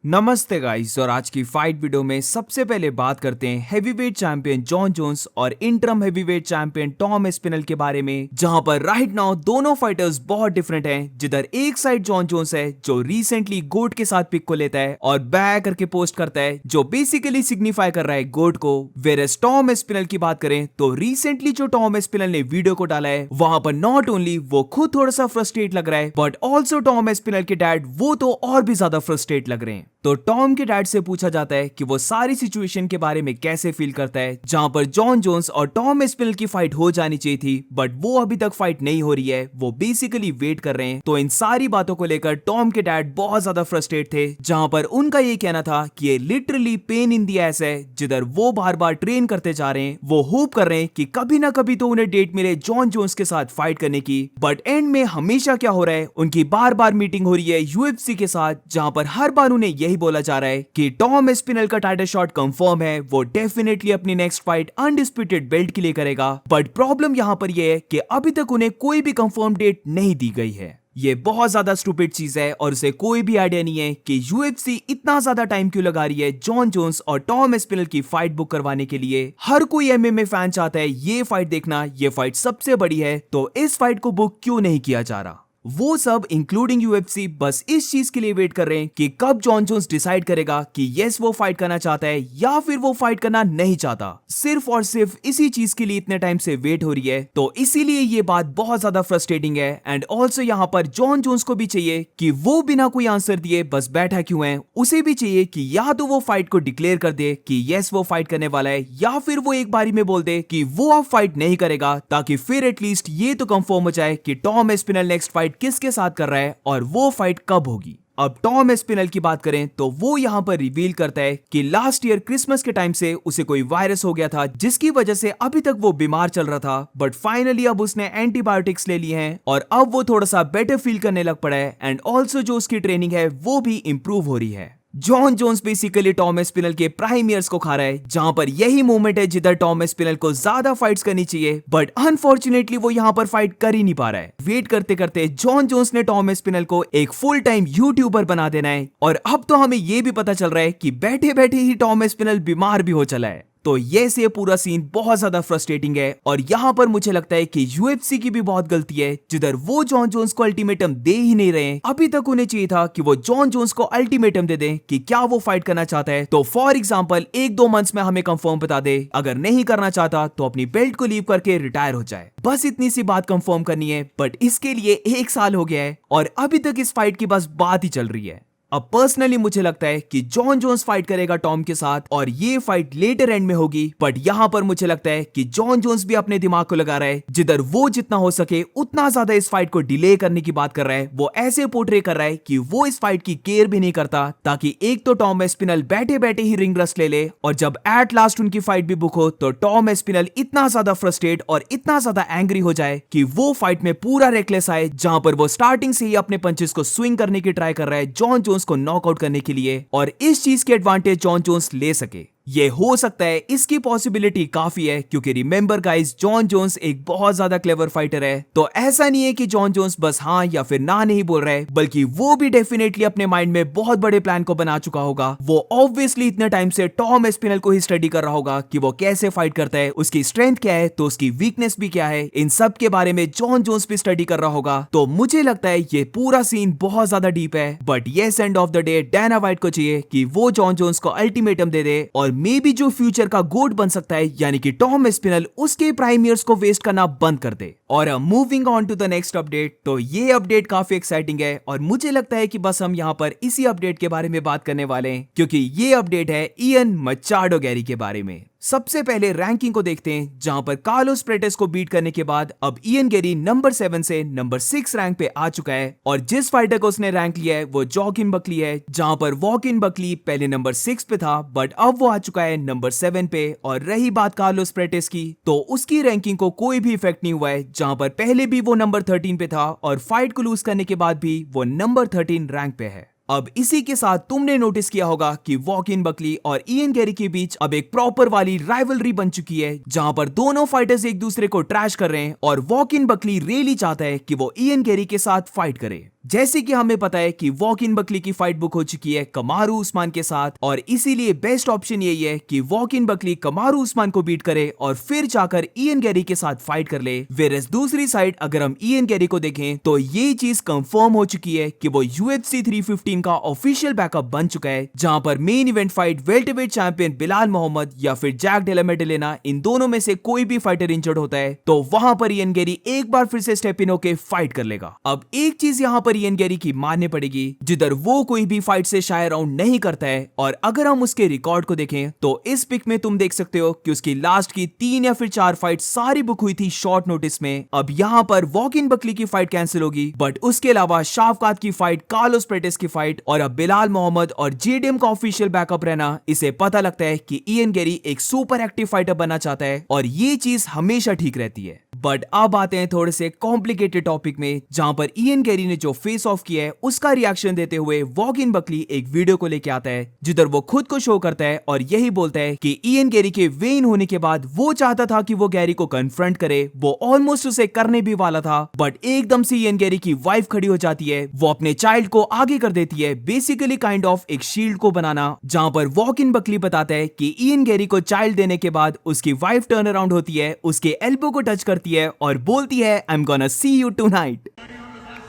नमस्ते गाइस। और आज की फाइट वीडियो में सबसे पहले बात करते हैं हैवीवेट चैंपियन जॉन जोन्स और interim heavyweight champion Tom Aspinall के बारे में, जहां पर राइट नाउ दोनों फाइटर्स बहुत डिफरेंट हैं। जिधर एक साइड जॉन जोन्स है जो रिसेंटली गोट के साथ पिक को लेता है और बैक करके पोस्ट करता है, जो बेसिकली सिग्निफाई कर रहा है गोट को। वेरएस टॉम एस्पिनल की बात करें तो रिसेंटली जो टॉम एस्पिनल ने वीडियो को डाला है, वहां पर नॉट ओनली वो खुद थोड़ा सा फ्रस्ट्रेट लग रहा है, बट ऑल्सो टॉम एस्पिनल के डैड वो तो और भी ज्यादा फ्रस्ट्रेट लग रहे हैं। तो टॉम के डैड से पूछा जाता है कि वो सारी सिचुएशन के बारे में कैसे फील करता है, जहां पर जॉन जोन्स और टॉम एस्पिनल की फाइट हो जानी चाहिए थी, बट वो अभी तक फाइट नहीं हो रही है, वो बेसिकली वेट कर रहे हैं। तो इन सारी बातों को लेकर टॉम के डैड बहुत ज्यादा फ्रस्ट्रेट थे, जहां पर उनका ये कहना था कि ये literally pain in the S है। जिधर वो बार बार ट्रेन करते जा रहे हैं, वो होप कर रहे हैं कि कभी ना कभी तो उन्हें डेट मिले जॉन जोन्स के साथ फाइट करने की, बट एंड में हमेशा क्या हो रहा है, उनकी बार बार मीटिंग हो रही है यूएफसी के साथ, जहां पर हर बार उन्हें यही बोला जा रहा है कि टॉम एस्पिनल का टाइटल शॉट कंफर्म है, वो डेफिनेटली अपनी नेक्स्ट फाइट अनडिस्प्यूटेड बेल्ट के लिए करेगा। बट प्रॉब्लम यहां पर यह है कि अभी तक उन्हें कोई भी कंफर्म डेट नहीं दी गई है। ये बहुत ज्यादा स्टूपिड चीज है और उसे कोई भी आइडिया नहीं है कि यूएफसी इतना ज्यादा टाइम क्यों लगा रही है जॉन जोन्स और टॉम एस्पिनल की फाइट बुक करवाने के लिए। हर कोई एमएमए फैन चाहता है ये फाइट देखना, ये फाइट सबसे बड़ी है, तो इस फाइट को बुक क्यों नहीं किया जा रहा। वो सब इंक्लूडिंग यूएफसी बस इस चीज के लिए वेट कर रहे हैं कि कब जॉन जोन्स डिसाइड करेगा कि यस वो फाइट करना चाहता है या फिर वो फाइट करना नहीं चाहता। सिर्फ और सिर्फ इसी चीज के लिए इतने टाइम से वेट हो रही है, तो इसीलिए ये बात बहुत ज्यादा फ्रस्ट्रेटिंग है। एंड ऑल्सो यहाँ पर जॉन जोन्स को भी चाहिए कि वो बिना कोई आंसर दिए बस बैठा क्यों है, उसे भी चाहिए कि या तो वो फाइट को डिक्लेयर कर दे कि यस वो फाइट करने वाला है, या फिर वो एक बारी में बोल दे कि वो अब फाइट नहीं करेगा, ताकि फिर एटलीस्ट ये तो कंफर्म हो जाए कि टॉम एस्पिनल नेक्स्ट फाइट किसके साथ कर रहा है और वो फाइट कब होगी। अब टॉम एस्पिनल की बात करें तो वो यहां पर रिवील करता है कि लास्ट ईयर क्रिसमस के टाइम से उसे कोई वायरस हो गया था, जिसकी वजह से अभी तक वो बीमार चल रहा था, बट फाइनली अब उसने एंटीबायोटिक्स ले लिए हैं और अब वो थोड़ा सा बेटर फील करने लग पड़ा है। एंड ऑल्सो जो उसकी ट्रेनिंग है वो भी इंप्रूव हो रही है। John Jones basically Tom Aspinall के प्राइम ईयर्स को खा रहा है, जहां पर यही मोमेंट है जिधर टॉम एस्पिनल को ज्यादा फाइट्स करनी चाहिए, बट अनफॉर्चुनेटली वो यहां पर फाइट कर ही नहीं पा रहा है। वेट करते करते जॉन जोन्स ने टॉम एस्पिनल को एक फुल टाइम यूट्यूबर बना देना है, और अब तो हमें यह भी पता चल रहा है कि बैठे बैठे ही टॉम एस्पिनल बीमार भी हो चला है। तो ये से पूरा सीन बहुत ज्यादा फ्रस्ट्रेटिंग है, और यहाँ पर मुझे लगता है कि यूएफसी की भी बहुत गलती है, जिधर वो जॉन जोन्स को अल्टीमेटम दे ही नहीं रहे हैं। अभी तक उन्हें चाहिए था कि वो जॉन जोन्स को अल्टीमेटम दे दें कि क्या वो फाइट करना चाहता है, तो फॉर एग्जांपल 1-2 मंथ्स में हमें कंफर्म बता दे, अगर नहीं करना चाहता तो अपनी बेल्ट को लीव करके रिटायर हो जाए। बस इतनी सी बात कंफर्म करनी है, बट इसके लिए 1 साल हो गया है और अभी तक इस फाइट की बस बात ही चल रही है। अब पर्सनली मुझे लगता है कि जॉन जोन्स फाइट करेगा टॉम के साथ और ये फाइट लेटर एंड में होगी, बट यहां पर मुझे लगता है कि जॉन जोन्स भी अपने दिमाग को लगा रहा है, जिधर वो जितना हो सके उतना ज्यादा इस फाइट को डिले करने की बात कर रहा है। वो ऐसे पोर्ट्रे कर रहा है कि वो इस फाइट की केयर भी नहीं करता, ताकि एक तो टॉम एस्पिनल बैठे बैठे ही रिंग रस्ट ले ले, और जब एट लास्ट उनकी फाइट भी बुक हो तो टॉम एस्पिनल इतना ज्यादा फ्रस्ट्रेट और इतना ज्यादा एंग्री हो जाए कि वो फाइट में पूरा रेकलेस आए, जहां पर वो स्टार्टिंग से ही अपने पंचेस को स्विंग करने की ट्राई कर रहा है जॉन जोन्स को नॉकआउट करने के लिए, और इस चीज के एडवांटेज जॉन जोन्स ले सके। ये हो सकता है, इसकी पॉसिबिलिटी काफी है, क्योंकि रिमेंबर गाइस जॉन जोन्स एक बहुत ज्यादा क्लेवर फाइटर है। तो ऐसा नहीं है कि जॉन जोन्स बस हाँ या फिर ना नहीं बोल रहा है, बल्कि वो भी डेफिनेटली अपने माइंड में बहुत बड़े प्लान को बना चुका होगा। वो ऑब्वियसली इतने टाइम से टॉम एस्पिनल को ही स्टडी कर रहा होगा कि वो कैसे फाइट करता है, उसकी स्ट्रेंथ क्या है, तो उसकी वीकनेस भी क्या है, इन सब के बारे में जॉन जोन्स भी स्टडी कर रहा होगा। तो मुझे लगता है ये पूरा सीन बहुत ज्यादा डीप है, but yes end of the day Dana White को चाहिए कि वो जॉन जोन्स को अल्टीमेटम दे दे, और मे बी जो फ्यूचर का गोट बन सकता है यानी कि टॉम एस्पिनल, उसके प्राइम ईयर्स को वेस्ट करना बंद कर दे। और moving on to the next update, तो ये अपडेट काफी एक्साइटिंग है, और मुझे लगता है कि बस हम यहाँ पर इसी अपडेट के बारे में बात करने वाले हैं, क्योंकि ये अपडेट है इयन मचाडो गैरी के बारे में। सबसे पहले रैंकिंग को देखते हैं, जहां पर कार्लोस प्रेटेस को बीट करने के बाद अब इयन गेरी नंबर 7 से नंबर 6 रैंक पे आ चुका है, और जिस फाइटर को उसने रैंक लिया है वो जॉकिन बकली है, जहां पर वॉकिन बकली पहले नंबर 6 पे था, बट अब वो आ चुका है नंबर 7 पे। और रही बात कार्लोस प्रेटेस की, तो उसकी रैंकिंग को कोई भी इफेक्ट नहीं हुआ है, जहां पर पहले भी वो नंबर 13 पे था और फाइट को लूज करने के बाद भी वो नंबर 13 रैंक पे है। अब इसी के साथ तुमने नोटिस किया होगा कि वॉकिन बकली और इयन गेरी के बीच अब एक प्रॉपर वाली राइवलरी बन चुकी है, जहां पर दोनों फाइटर्स एक दूसरे को ट्रैश कर रहे हैं, और वॉकिन बकली रियली चाहता है कि वो इयन गेरी के साथ फाइट करे। जैसे कि हमें पता है कि वॉक इन बकली की फाइट बुक हो चुकी है कमारू उस्मान के साथ, और इसीलिए बेस्ट ऑप्शन यही है कि वॉक इन बकली कमारू उस्मान को बीट करे और फिर जाकर इयन गैरी के साथ फाइट कर ले। वेरस दूसरी साइड अगर हम इयन गैरी को देखें तो ये चीज कंफर्म हो चुकी है कि वो UFC 315 का ऑफिशियल बैकअप बन चुका है, जहां पर main event fight welterweight champion Belal Muhammad या फिर जैक डेला मेडेलिना, इन दोनों में से कोई भी फाइटर इंजर्ड होता है तो वहां पर इयन गैरी एक बार फिर से स्टेप इन होके फाइट कर लेगा। अब एक चीज यहां पर इयन गैरी की माननी पड़ेगी, जिधर वो कोई भी फाइट से शायर राउंड नहीं करता है, और अगर हम उसके रिकॉर्ड को देखें तो इस पिक में तुम देख सकते हो कि उसकी लास्ट की 3 या फिर 4 फाइट सारी बुक हुई थी शॉर्ट नोटिस में। अब यहां पर वॉक इन बकली की फाइट कैंसिल होगी, बट उसके अलावा शाफकात की फाइट, कार्लोस प्रेटिस की फाइट और अब बिलाल मोहम्मद और जेडीएम का ऑफिशियल बैकअप रहना, इसे पता लगता है कि इयन गैरी एक सुपर एक्टिव फाइटर बनना चाहता है, और ये चीज हमेशा ठीक रहती है। बट अब आते हैं थोड़े से कॉम्प्लिकेटेड टॉपिक में, जहां पर इयन गैरी ने जो फेस ऑफ किया है उसका रिएक्शन देते हुए वॉक इन बकली एक वीडियो को लेके आता है, जिधर वो खुद को शो करता है और यही बोलता है कि इयन गैरी के वेन होने के बाद वो चाहता था कि वो गैरी को कन्फ्रंट करे, वो ऑलमोस्ट उसे करने भी वाला था, बट एकदम से इयन गैरी की वाइफ खड़ी हो जाती है, वो अपने चाइल्ड को आगे कर देती है, बेसिकली काइंड ऑफ एक शील्ड को बनाना, जहां पर वॉक इन बकली बताता है कि इयन गैरी को चाइल्ड देने के बाद उसकी वाइफ टर्न अराउंड होती है, उसके एल्बो को टच करती है और बोलती है I am gonna see you tonight.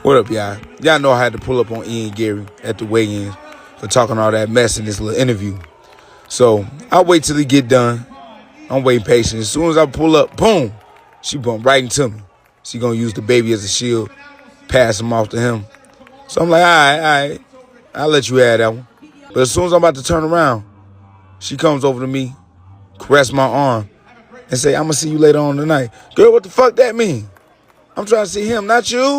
What up, y'all? Y'all know I had to pull up on Ian Gary at the weigh-ins for talking all that mess in this little interview. So I'll wait till he get done. I'm waiting patient. As soon as I pull up, boom, she bumped right into me. She gonna use the baby as a shield, pass him off to him. So I'm like, all right, I'll let you have that one. But as soon as I'm about to turn around, she comes over to me, caress my arm, and say, I'm gonna see you later on tonight. Girl, what the fuck that mean? I'm trying to see him, not you.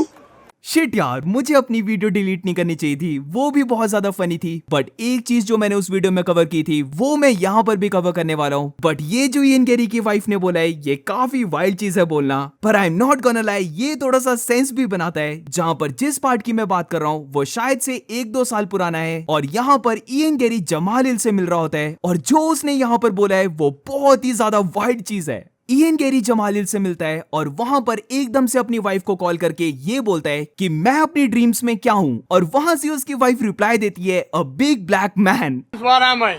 Shit यार, मुझे अपनी video delete नहीं करनी चाहिए थी, वो भी बहुत ज्यादा फनी थी, बट एक चीज जो मैंने उस वीडियो में कवर की थी वो मैं यहाँ पर भी कवर करने वाला हूँ। बट ये जो इयन गैरी की वाइफ ने बोला है ये काफी वाइल्ड चीज है बोलना, पर I am not gonna lie, ये थोड़ा सा सेंस भी बनाता है। जहाँ पर जिस पार्ट की मैं बात कर रहा हूँ वो शायद से 1-2 साल पुराना है, और यहाँ पर इयन गैरी जमाल हिल से मिल रहा होता है, और जो उसने यहाँ पर बोला है वो बहुत ही ज्यादा वाइल्ड चीज है। इयन गैरी जमाल हिल से मिलता है और वहां पर एकदम से अपनी वाइफ को कॉल करके ये बोलता है कि मैं अपनी ड्रीम्स में क्या हूं, और वहां से उसकी वाइफ रिप्लाई देती है a big black man. What am I?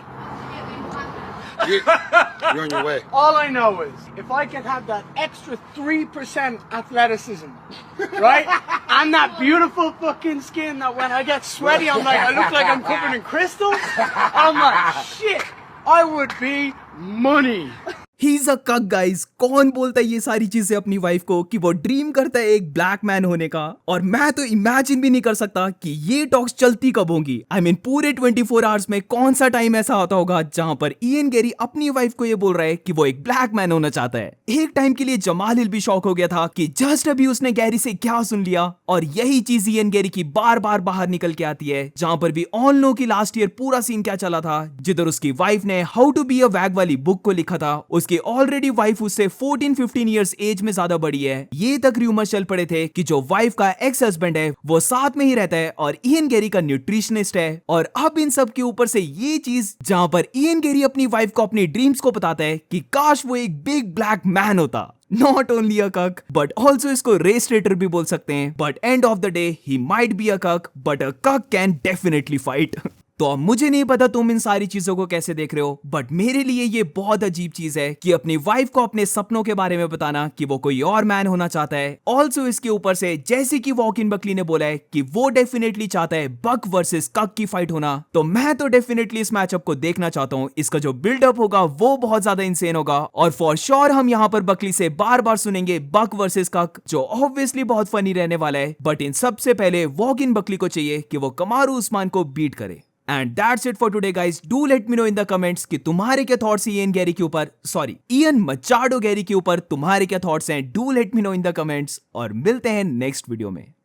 You're on your way. All I know is if I can have that extra 3% athleticism, right? And that beautiful fucking skin that when I get sweaty, I'm like, I look like I'm covered in crystals. I'm like, shit, I would be money. He is a कक guys. कौन बोलता है ये सारी चीजें अपनी wife को कि वो ड्रीम करता है एक ब्लैक मैन होने का, और मैं तो इमेजिन भी नहीं कर सकता कि ये टॉक्स चलती कब होंगी। आई मीन पूरे 24 आवर्स में कौन सा टाइम ऐसा होता होगा जहां पर इयन गैरी अपनी वाइफ को ये बोल रहा है कि वो एक ब्लैक मैन होना चाहता है। एक टाइम के लिए जमाल हिल भी शॉक हो गया था कि जस्ट अभी उसने गैरी से क्या सुन लिया, और यही चीज इयन गैरी की बार बार बाहर निकल के आती है, जहां पर भी ऑल नो की लास्ट ईयर पूरा सीन क्या चला था, जिधर उसकी वाइफ ने हाउ टू बी अ वैग वाली बुक को लिखा था। उसकी ऑलरेडी वाइफ उससे 14-15 इयर्स एज में ज्यादा बड़ी है। ये तक रूमर चल पड़े थे कि जो वाइफ का एक्स हस्बैंड है वो साथ में ही रहता है और इयन गैरी का न्यूट्रिशनिस्ट है। और अब इन सब के ऊपर से ये चीज जहां पर इयन गैरी अपनी वाइफ को अपनी ड्रीम्स को बताता है कि काश वो एक बिग ब्लैक मैन होता। नॉट ओनली अ कक बट ऑल्सो इसको रेस ट्रेटर भी बोल सकते हैं, but and of the day he might be a कक बट अ कक कैन डेफिनेटली फाइट। तो अब मुझे नहीं पता तुम इन सारी चीजों को कैसे देख रहे हो, बट मेरे लिए ये बहुत अजीब चीज है कि अपनी वाइफ को अपने सपनों के बारे में बताना कि वो कोई और मैन होना चाहता है। ऑल्सो इसके ऊपर से जैसे कि वॉक इन बकली ने बोला है कि वो डेफिनेटली चाहता है बक वर्सेस कक की फाइट होना, तो मैं तो डेफिनेटली इस मैचअप को देखना चाहता हूँ। इसका जो बिल्डअप होगा वो बहुत ज्यादा इंसेन होगा, और फॉर श्योर हम यहाँ पर बकली से बार बार सुनेंगे बक वर्सेस कक, जो ऑब्वियसली बहुत फनी रहने वाला है। बट इन सबसे पहले वॉक इन बकली को चाहिए कि वो कमारू उस्मान को बीट करे। And that's it for today guys. Do let me know in the comments कि तुम्हारे क्या थॉट्स हैं इयन गैरी के ऊपर, सॉरी इयन मचाडो गैरी के ऊपर तुम्हारे क्या थॉट्स हैं। Do let me know in the comments, और मिलते हैं नेक्स्ट वीडियो में।